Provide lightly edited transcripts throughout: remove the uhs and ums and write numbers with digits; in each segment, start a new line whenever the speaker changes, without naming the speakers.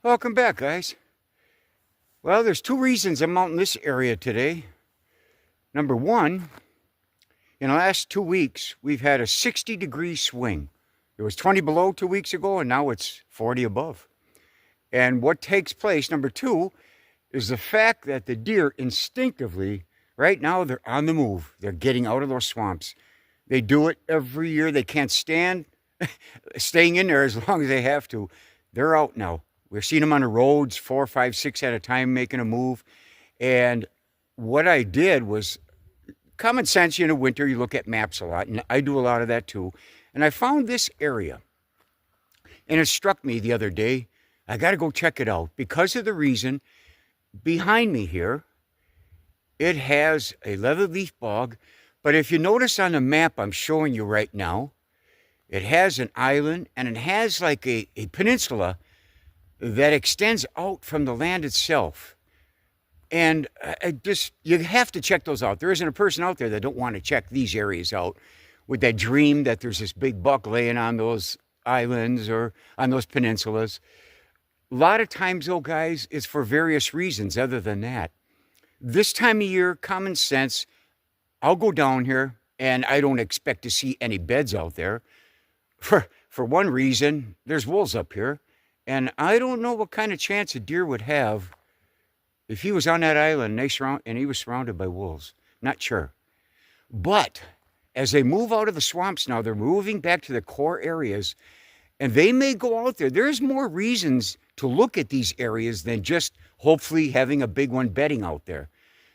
Welcome back, guys. Well, there's two reasons I'm out in this area today. Number one, in the last 2 weeks, we've had a 60-degree swing. It was 20 below 2 weeks ago, and now it's 40 above. And what takes place, number two, is the fact that the deer instinctively, right now, they're on the move. They're getting out of those swamps. They do it every year. They can't stand staying in there as long as they have to. They're out now. We're seeing them on the roads, 4, 5, 6 at a time, making a move. And what I did was, common sense, in the winter, you look at maps a lot, and I do a lot of that too. And I found this area, and it struck me the other day, I got to go check it out because of the reason behind me here, it has a leatherleaf bog. But if you notice on the map I'm showing you right now, it has an island, and it has like a peninsula that extends out from the land itself. And you have to check those out. There isn't a person out there that don't want to check these areas out with that dream that there's this big buck laying on those islands or on those peninsulas. A lot of times, though, guys, it's for various reasons other than that. This time of year, common sense, I'll go down here, and I don't expect to see any beds out there. For one reason, there's wolves up here. And I don't know what kind of chance a deer would have if he was on that island and he was surrounded by wolves. Not sure. But as they move out of the swamps now, they're moving back to the core areas, and they may go out there. There's more reasons to look at these areas than just hopefully having a big one bedding out there.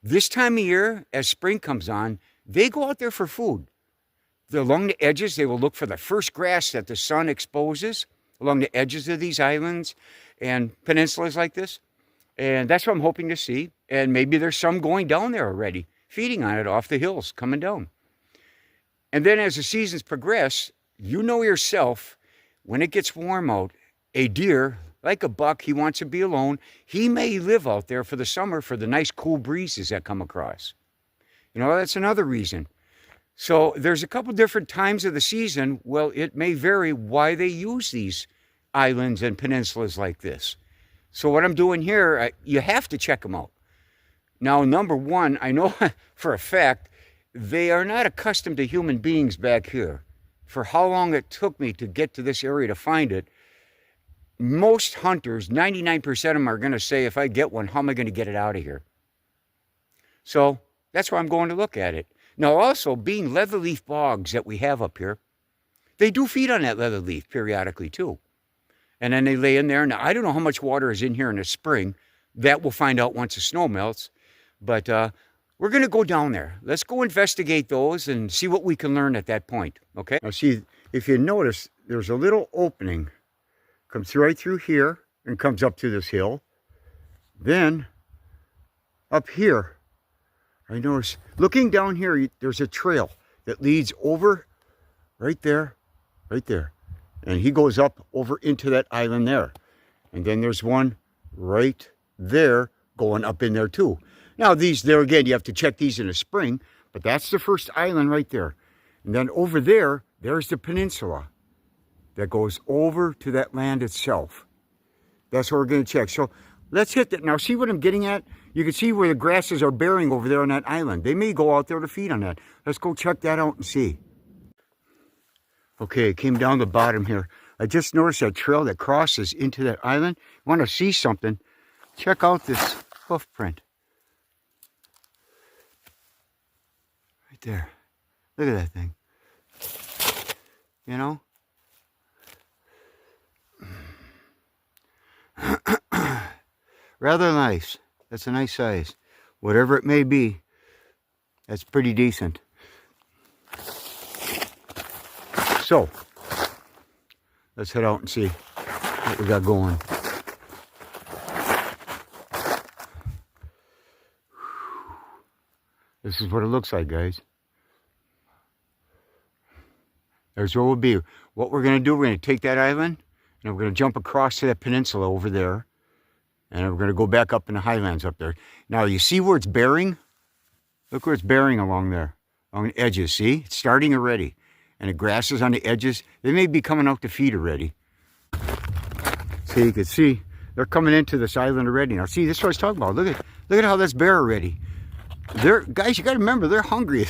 This time of year, as spring comes on, they go out there for food. Along the edges, they will look for the first grass that the sun exposes along the edges of these islands and peninsulas like this. And that's what I'm hoping to see. And maybe there's some going down there already, feeding on it off the hills, coming down. And then as the seasons progress, you know yourself, when it gets warm out, a deer, like a buck, he wants to be alone. He may live out there for the summer for the nice cool breezes that come across. You know, that's another reason. So there's a couple different times of the season. Well, it may vary why they use these islands and peninsulas like this. So what I'm doing here, you have to check them out. Now, number one, I know for a fact, they are not accustomed to human beings back here. For how long it took me to get to this area to find it, most hunters, 99% of them are going to say, if I get one, how am I going to get it out of here? So that's why I'm going to look at it. Now, also, being leatherleaf bogs that we have up here, they do feed on that leatherleaf periodically, too. And then they lay in there. Now, I don't know how much water is in here in the spring. That we'll find out once the snow melts. But we're going to go down there. Let's go investigate those and see what we can learn at that point, okay? Now, see, if you notice, there's a little opening. Comes right through here and comes up to this hill. Then, up here, I notice, looking down here, there's a trail that leads over right there. And he goes up over into that island there. And then there's one right there going up in there too. Now there again, you have to check these in the spring, but that's the first island right there. And then over there, there's the peninsula that goes over to that land itself. That's what we're going to check. So let's hit that. Now see what I'm getting at? You can see where the grasses are bearing over there on that island. They may go out there to feed on that. Let's go check that out and see. Okay, it came down the bottom here. I just noticed that trail that crosses into that island. Want to see something? Check out this hoof print. Right there. Look at that thing. You know? Rather nice. That's a nice size. Whatever it may be, that's pretty decent. So, let's head out and see what we got going. This is what it looks like, guys. There's where we'll be. What we're going to do, we're going to take that island, and we're going to jump across to that peninsula over there. And we're going to go back up in the highlands up there. Now, you see where it's bearing? Look where it's bearing along there, along the edges. See? It's starting already. And the grasses on the edges, they may be coming out to feed already. So you can see They're coming into this island already. Now see, this is what I was talking about. Look at how that's bare already. Guys, you got to remember, they're hungry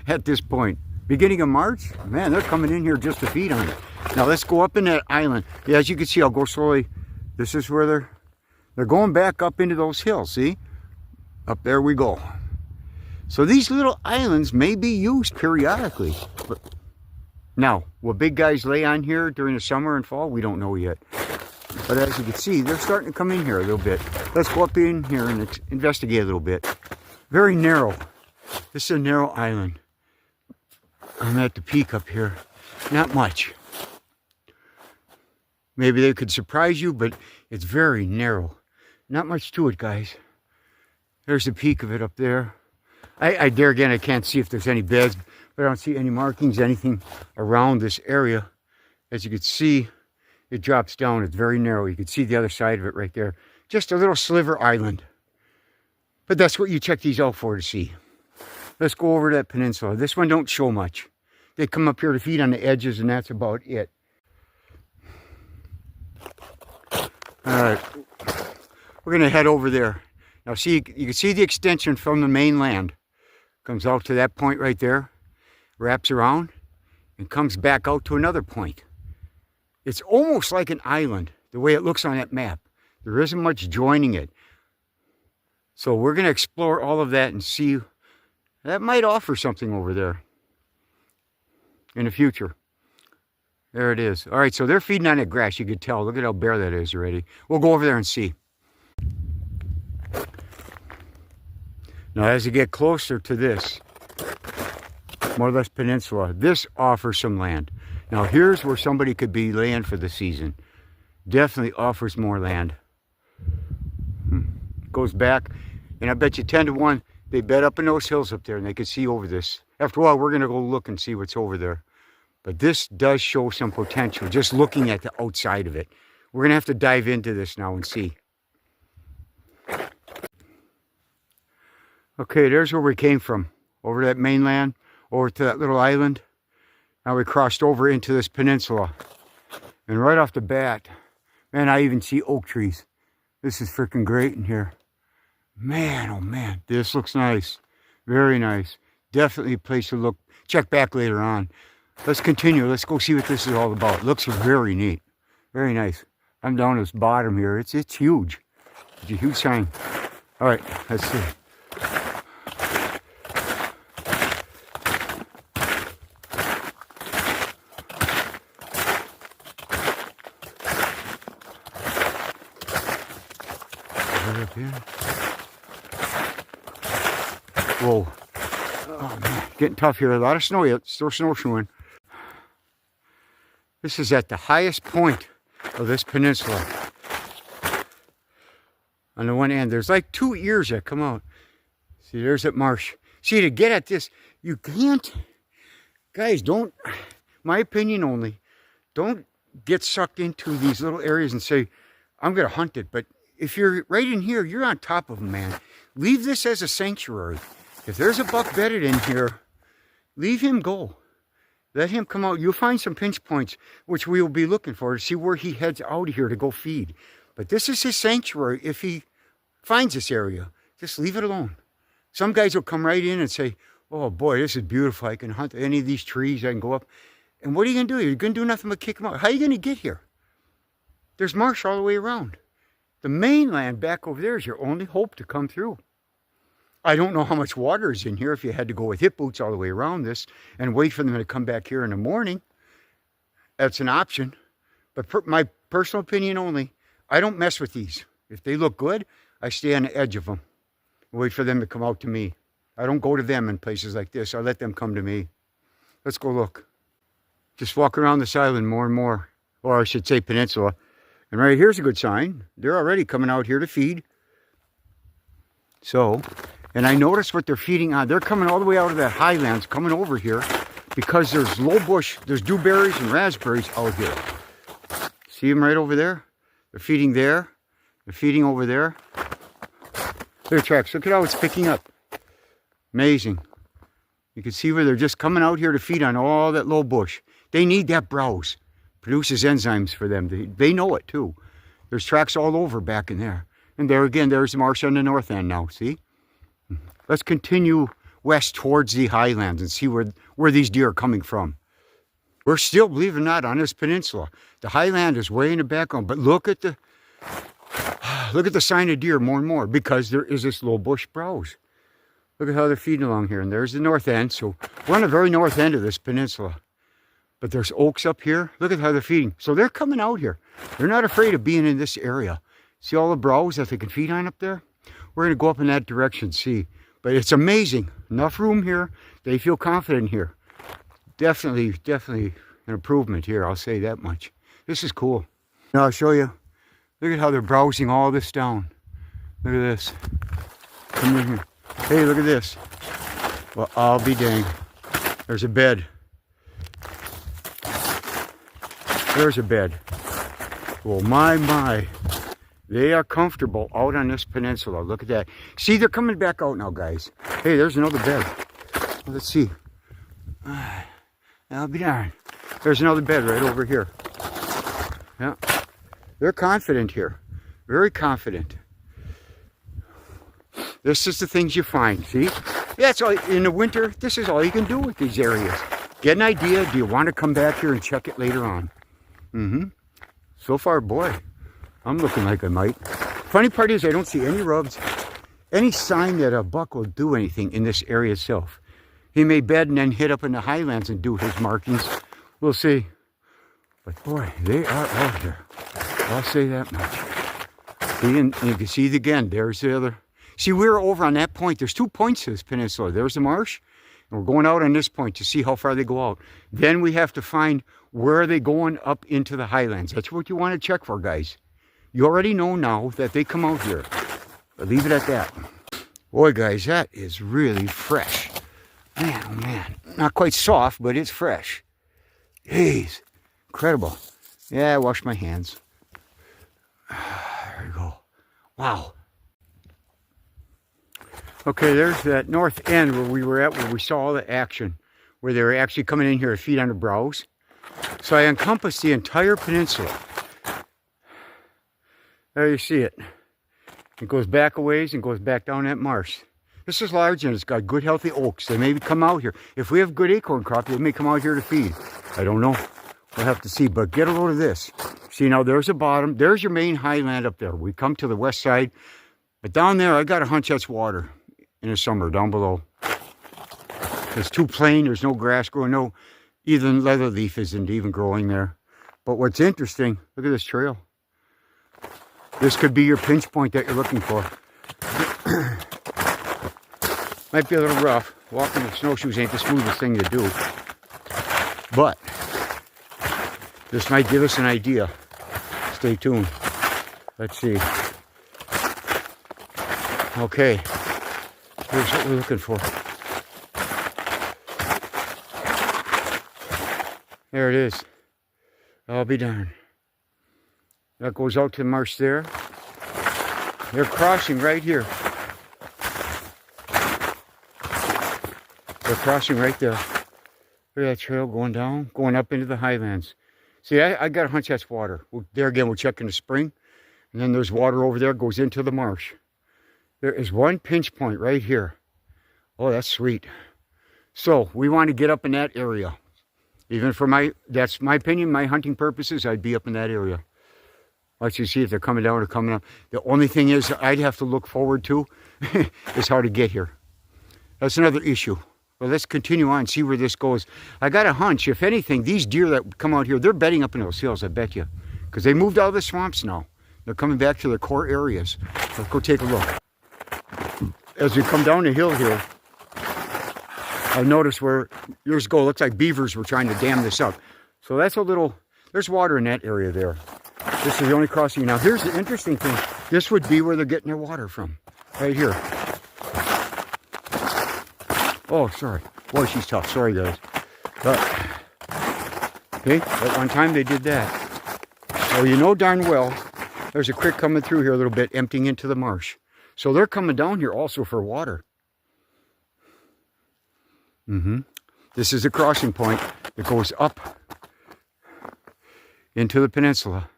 at this point. Beginning of March, man, they're coming in here just to feed on it. Now let's go up in that island. Yeah, as you can see, I'll go slowly. This is where they're going back up into those hills, see? Up there we go. So these little islands may be used periodically. But now, will big guys lay on here during the summer and fall? We don't know yet. But as you can see, they're starting to come in here a little bit. Let's go up in here and investigate a little bit. Very narrow. This is a narrow island. I'm at the peak up here. Not much. Maybe they could surprise you, but it's very narrow. Not much to it, guys. There's the peak of it up there. There again, I can't see if there's any beds, but I don't see any markings, anything around this area. As you can see, it drops down. It's very narrow. You can see the other side of it right there. Just a little sliver island. But that's what you check these out for to see. Let's go over to that peninsula. This one don't show much. They come up here to feed on the edges, and that's about it. All right, we're gonna head over there. Now see, you can see the extension from the mainland. Comes out to that point right there, wraps around, and comes back out to another point. It's almost like an island, the way it looks on that map. There isn't much joining it. So we're gonna explore all of that and see. That might offer something over there in the future. There it is. All right, so they're feeding on that grass. You could tell. Look at how bare that is already. We'll go over there and see. Now, as you get closer to this, more or less peninsula, this offers some land. Now, here's where somebody could be laying for the season. Definitely offers more land. Goes back, and I bet you 10 to 1, they bed up in those hills up there, and they can see over this. After a while, we're going to go look and see what's over there. But this does show some potential, just looking at the outside of it. We're going to have to dive into this now and see. Okay, there's where we came from. Over to that mainland, over to that little island. Now we crossed over into this peninsula. And right off the bat, man, I even see oak trees. This is freaking great in here. Man, oh man, this looks nice. Very nice. Definitely a place to look. Check back later on. Let's continue. Let's go see what this is all about. Looks very neat. Very nice. I'm down at this bottom here. It's huge. It's a huge sign. All right, let's see. Right up here. Whoa. Oh man, getting tough here. A lot of snow yet. Still snowshoeing. This is at the highest point of this peninsula. On the one end, there's like 2 ears that come out. See, there's that marsh. See, to get at this, you can't, guys, don't, my opinion only, don't get sucked into these little areas and say, I'm going to hunt it. But if you're right in here, you're on top of them, man. Leave this as a sanctuary. If there's a buck bedded in here, leave him go. Let him come out. You'll find some pinch points, which we will be looking for to see where he heads out of here to go feed. But this is his sanctuary. If he finds this area, just leave it alone. Some guys will come right in and say, oh boy, this is beautiful. I can hunt any of these trees. I can go up. And what are you going to do? You're going to do nothing but kick them out. How are you going to get here? There's marsh all the way around. The mainland back over there is your only hope to come through. I don't know how much water is in here if you had to go with hip boots all the way around this and wait for them to come back here in the morning. That's an option. But my personal opinion only, I don't mess with these. If they look good, I stay on the edge of them. Wait for them to come out to me. I don't go to them in places like this. I let them come to me. Let's go look. Just walk around this island more and more. Or I should say peninsula. And right here's a good sign. They're already coming out here to feed. So, and I noticed what they're feeding on. They're coming all the way out of that highlands, coming over here, because there's low bush, there's dewberries and raspberries out here. See them right over there? They're feeding there. They're feeding over there. Their tracks. Look at how it's picking up. Amazing. You can see where they're just coming out here to feed on all that low bush. They need that browse. Produces enzymes for them. They know it too. There's tracks all over back in there. And there again, there's the marsh on the north end now, see? Let's continue west towards the highlands and see where these deer are coming from. We're still, believe it or not, on this peninsula. The highland is way in the background, but look at the sign of deer more and more, because there is this low bush browse. Look at how they're feeding along here. And there's the north end. So we're on the very north end of this peninsula. But there's oaks up here. Look at how they're feeding. So they're coming out here. They're not afraid of being in this area. See all the browse that they can feed on up there? We're going to go up in that direction, see. But it's amazing. Enough room here. They feel confident here. Definitely an improvement here. I'll say that much. This is cool. Now I'll show you. Look at how they're browsing all this down. Look at this. Come in here. Hey, look at this. Well, I'll be dang. There's a bed. There's a bed. Well, my. They are comfortable out on this peninsula. Look at that. See, they're coming back out now, guys. Hey, there's another bed. Let's see. I'll be darned. There's another bed right over here. Yeah. They're confident here. Very confident. This is the things you find, see? That's all. In the winter, this is all you can do with these areas. Get an idea. Do you want to come back here and check it later on? So far, boy, I'm looking like I might. Funny part is I don't see any rubs, any sign that a buck will do anything in this area itself. He may bed and then hit up in the highlands and do his markings. We'll see. But boy, they are out here. I'll say that much. See, and you can see it again. There's the other. See, we're over on that point. There's 2 points to this peninsula. There's the marsh, and we're going out on this point to see how far they go out. Then we have to find where are they going up into the highlands. That's what you want to check for, guys. You already know now that they come out here. But leave it at that. Boy, guys, that is really fresh. Man, oh man. Not quite soft, but it's fresh. Jeez. Incredible. Yeah, I washed my hands. There we go. Wow. Okay, there's that north end where we were at, where we saw all the action, where they were actually coming in here to feed on the browse. So I encompassed the entire peninsula. There you see it. It goes back a ways and goes back down that marsh. This is large and it's got good healthy oaks. They may come out here. If we have good acorn crop, they may come out here to feed. I don't know. We'll have to see. But get a load of this. See, now there's the bottom. There's your main highland up there. We come to the west side. But down there, I got a hunch that's water in the summer down below. It's too plain. There's no grass growing. No, even leatherleaf isn't even growing there. But what's interesting, look at this trail. This could be your pinch point that you're looking for. Might be a little rough. Walking with snowshoes ain't the smoothest thing to do. But this might give us an idea. Stay tuned. Let's see. Okay. Here's what we're looking for. There it is. I'll be darned. That goes out to the marsh there. They're crossing right here. They're crossing right there. Look at that trail going down, going up into the highlands. See, I got a hunch that's water. There again, we'll check in the spring. And then there's water over there, goes into the marsh. There is one pinch point right here. Oh, that's sweet. So we want to get up in that area. Even for that's my opinion, my hunting purposes, I'd be up in that area. Let's just see if they're coming down or coming up. The only thing is I'd have to look forward to is how to get here. That's another issue. But let's continue on and see where this goes. I got a hunch, if anything, these deer that come out here, they're bedding up in those hills, I bet you. Because they moved out of the swamps now. They're coming back to their core areas. Let's go take a look. As we come down the hill here, I noticed where years ago, it looks like beavers were trying to dam this up. So that's a little, there's water in that area there. This is the only crossing. Now here's the interesting thing. This would be where they're getting their water from. Right here. Oh, sorry. Boy, she's tough. Sorry, guys. But, okay, at one time they did that. So you know darn well, there's a creek coming through here a little bit, emptying into the marsh. So they're coming down here also for water. This is a crossing point that goes up into the peninsula.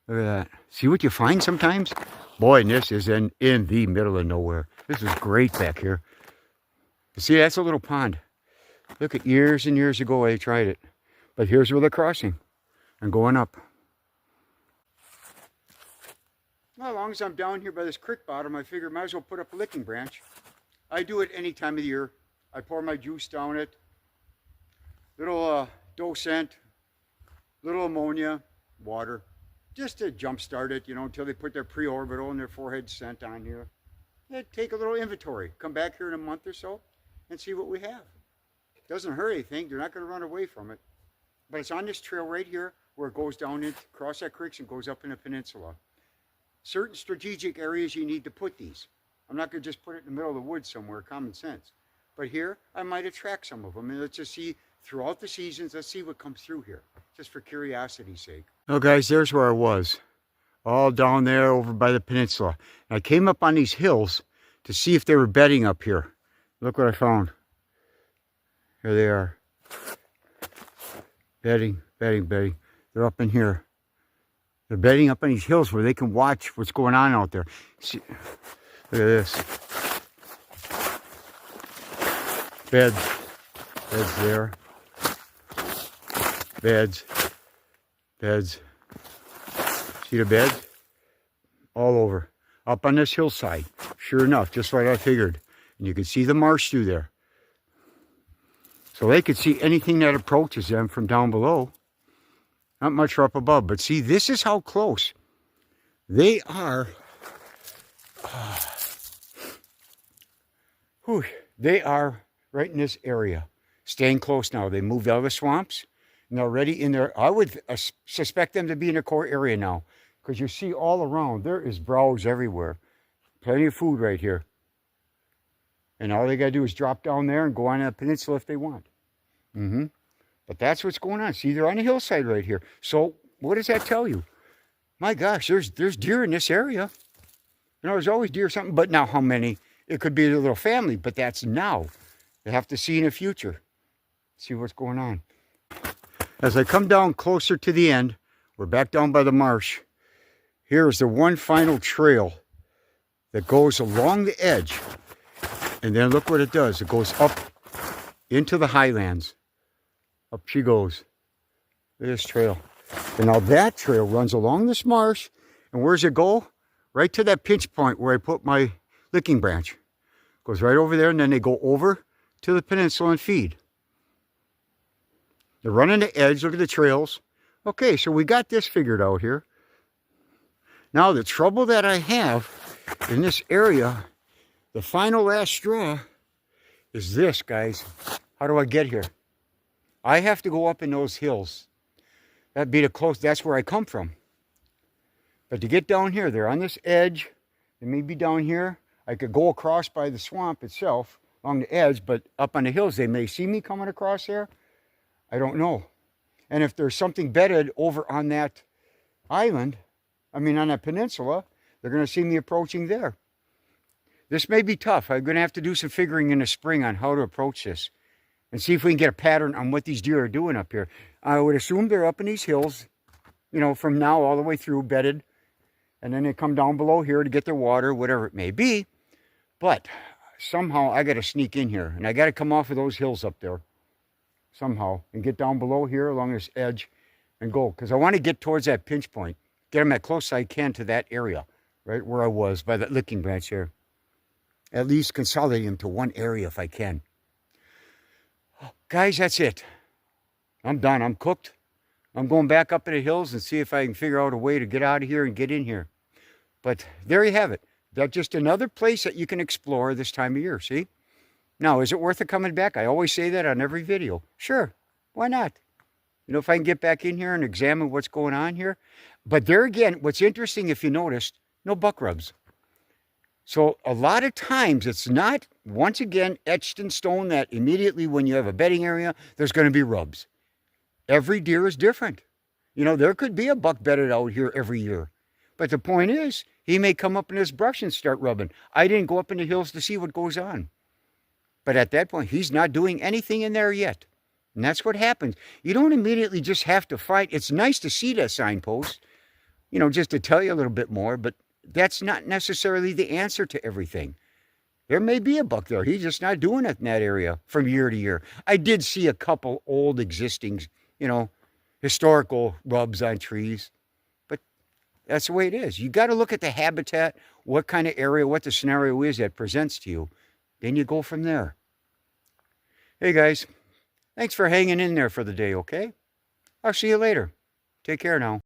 Look at that. See what you find sometimes? Boy, and this is in the middle of nowhere. This is great back here. See, that's a little pond. Look at years and years ago I tried it. But here's where they're crossing and going up. Well, as long as I'm down here by this creek bottom, I figure I might as well put up a licking branch. I do it any time of the year. I pour my juice down it. Little docent, little ammonia, water. Just to jumpstart it, you know, until they put their pre-orbital and their forehead scent on here. Yeah, take a little inventory. Come back here in a month or so and see what we have. Doesn't hurt anything. They're not going to run away from it. But it's on this trail right here where it goes down across that creek and goes up in a peninsula. Certain strategic areas you need to put these. I'm not going to just put it in the middle of the woods somewhere, common sense. But here, I might attract some of them. And let's just see, throughout the seasons, let's see what comes through here. Just for curiosity's sake. Oh, guys, there's where I was. All down there over by the peninsula. And I came up on these hills to see if they were bedding up here. Look what I found. Here they are. Bedding. They're up in here. They're bedding up on these hills where they can watch what's going on out there. See, look at this. Beds there. Beds. See the beds? All over. Up on this hillside. Sure enough, just like I figured. And you can see the marsh through there. So they could see anything that approaches them from down below. Not much up above, but see, this is how close they are. They are right in this area, staying close now. They moved out of the swamps, and they're already in there. I would suspect them to be in the core area now, because you see all around, there is browse everywhere. Plenty of food right here. And all they got to do is drop down there and go on that peninsula if they want. But that's what's going on. See, they're on the hillside right here. So what does that tell you? My gosh, there's deer in this area. You know, there's always deer or something, but now how many? It could be a little family, but that's now. You have to see in the future. See what's going on. As I come down closer to the end, we're back down by the marsh. Here is the one final trail that goes along the edge. And then look what it does. It goes up into the highlands. Up she goes. This trail. And now that trail runs along this marsh. And where's it go? Right to that pinch point where I put my licking branch. Goes right over there, and then they go over to the peninsula and feed. They're running the edge. Look at the trails. Okay, so we got this figured out here. Now the trouble that I have in this area, the final last straw, is this, guys. How do I get here? I have to go up in those hills. That'd be the close. That's where I come from. But to get down here, they're on this edge. They may be down here. I could go across by the swamp itself along the edge, but up on the hills, they may see me coming across there. I don't know. And if there's something bedded over on that island, on that peninsula, they're going to see me approaching there. This may be tough. I'm going to have to do some figuring in the spring on how to approach this and see if we can get a pattern on what these deer are doing up here. I would assume they're up in these hills, you know, from now all the way through, bedded. And then they come down below here to get their water, whatever it may be. But somehow I got to sneak in here. And I got to come off of those hills up there somehow and get down below here along this edge and go. Because I want to get towards that pinch point. Get them as close as I can to that area, right where I was by that licking branch here. At least consolidate them to one area if I can. Guys, that's it. I'm done. I'm cooked. I'm going back up in the hills and see if I can figure out a way to get out of here and get in here. But there you have it. That's just another place that you can explore this time of year, see? Now, is it worth it coming back? I always say that on every video. Sure. Why not? You know, if I can get back in here and examine what's going on here. But there again, what's interesting, if you noticed, no buck rubs. So a lot of times it's not, once again, etched in stone that immediately when you have a bedding area, there's going to be rubs. Every deer is different. You know, there could be a buck bedded out here every year. But the point is, he may come up in this brush and start rubbing. I didn't go up in the hills to see what goes on. But at that point, he's not doing anything in there yet. And that's what happens. You don't immediately just have to fight. It's nice to see that signpost. you know, just to tell you a little bit more, but that's not necessarily the answer to everything. There may be a buck there. He's just not doing it in that area from year to year. I did see a couple old existing, you know, historical rubs on trees, but that's the way it is. You got to look at the habitat, what kind of area, what the scenario is that presents to you. Then you go from there. Hey guys, thanks for hanging in there for the day, okay? I'll see you later. Take care now.